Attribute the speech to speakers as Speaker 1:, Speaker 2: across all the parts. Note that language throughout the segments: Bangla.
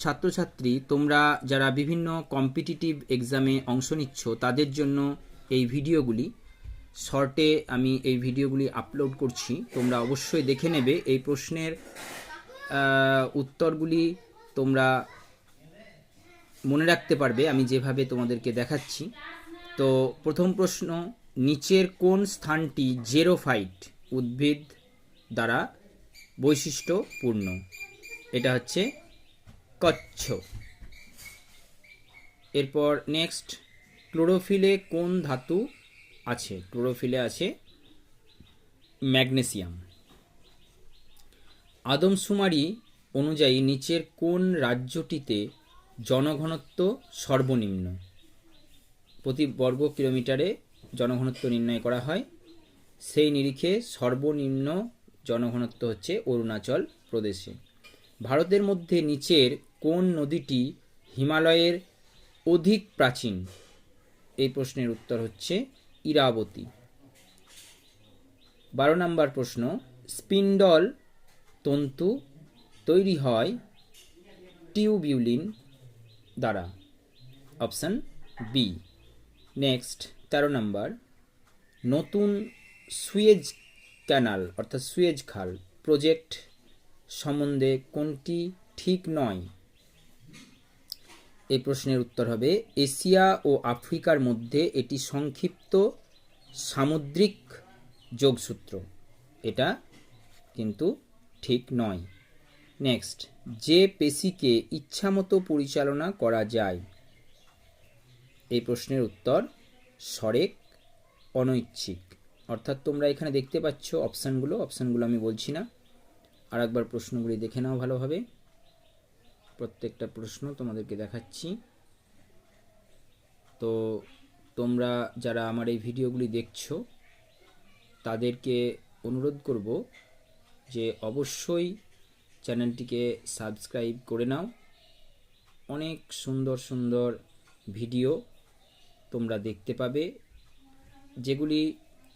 Speaker 1: ছাত্রছাত্রী, তোমরা যারা বিভিন্ন কম্পিটিটিভ এক্সামে অংশ নিচ্ছ তাদের জন্য এই ভিডিওগুলি শর্টে আমি এই ভিডিওগুলি আপলোড করছি। তোমরা অবশ্যই দেখে নেবে। এই প্রশ্নের উত্তরগুলি তোমরা মনে রাখতে পারবে আমি যেভাবে তোমাদেরকে দেখাচ্ছি। তো প্রথম প্রশ্ন, নিচের কোন স্থানটি জেরোফাইট উদ্ভিদ দ্বারা বৈশিষ্ট্যপূর্ণ? এটা হচ্ছে কচ্ছ। এরপর নেক্সট, ক্লোরোফিলে কোন ধাতু আছে? ক্লোরোফিলে আছে ম্যাগনেসিয়াম। আদমশুমারি অনুযায়ী নিচের কোন রাজ্যটিতে জনঘনত্ব সর্বনিম্ন? প্রতি বর্গ কিলোমিটারে জনঘনত্ব নির্ণয় করা হয়, সেই নিরিখে সর্বনিম্ন জনঘনত্ব হচ্ছে অরুণাচল প্রদেশে। ভারতের মধ্যে নিচের কোন নদীটি হিমালয়ের অধিক প্রাচীন? এই প্রশ্নের উত্তর হচ্ছে ইরাবতী। 12 নম্বর প্রশ্ন, স্পিন্ডল তন্তু তৈরি হয় টিউবিউলিন দ্বারা। Option B. নেক্সট 13 নম্বর, নতুন সুয়েজ ক্যানাল অর্থাৎ সুয়েজ খাল প্রজেক্ট সম্বন্ধে কোনটি ঠিক নয়? এই প্রশ্নের উত্তর হবে এশিয়া ও আফ্রিকার মধ্যে এটি সংক্ষিপ্ত সামুদ্রিক যোগসূত্র। এটা কিন্তু ঠিক নয়। নেক্সট, যে পেশিকে ইচ্ছামতো পরিচালনা করা যায়? এই প্রশ্নের উত্তর সরেক অনৈচ্ছিক। অর্থাৎ তোমরা এখানে দেখতে পাচ্ছ অপশানগুলো আমি বলছি না, আর একবার প্রশ্নগুলি দেখে নাও ভালোভাবে। প্রত্যেকটা প্রশ্ন তোমাদেরকে দেখাচ্ছি। তো তোমরা যারা আমার এই ভিডিওগুলি দেখছো তাদেরকে অনুরোধ করব যে অবশ্যই চ্যানেলটিকে সাবস্ক্রাইব করে নাও। অনেক সুন্দর সুন্দর ভিডিও তোমরা দেখতে পাবে, যেগুলি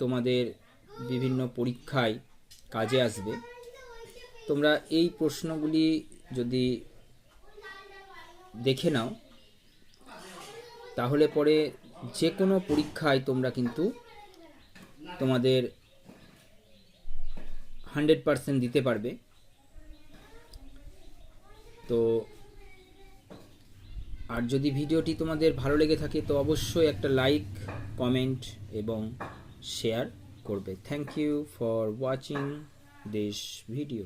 Speaker 1: তোমাদের বিভিন্ন পরীক্ষায় কাজে আসবে। তোমরা এই প্রশ্নগুলি যদি দেখে নাও তাহলে পরে যে কোনো পরীক্ষায় তোমরা কিন্তু তোমাদের 100% দিতে পারবে। তো আর যদি ভিডিওটি তোমাদের ভালো লেগে থাকে তো অবশ্যই একটা লাইক, কমেন্ট এবং শেয়ার করবে। Thank you for watching this video.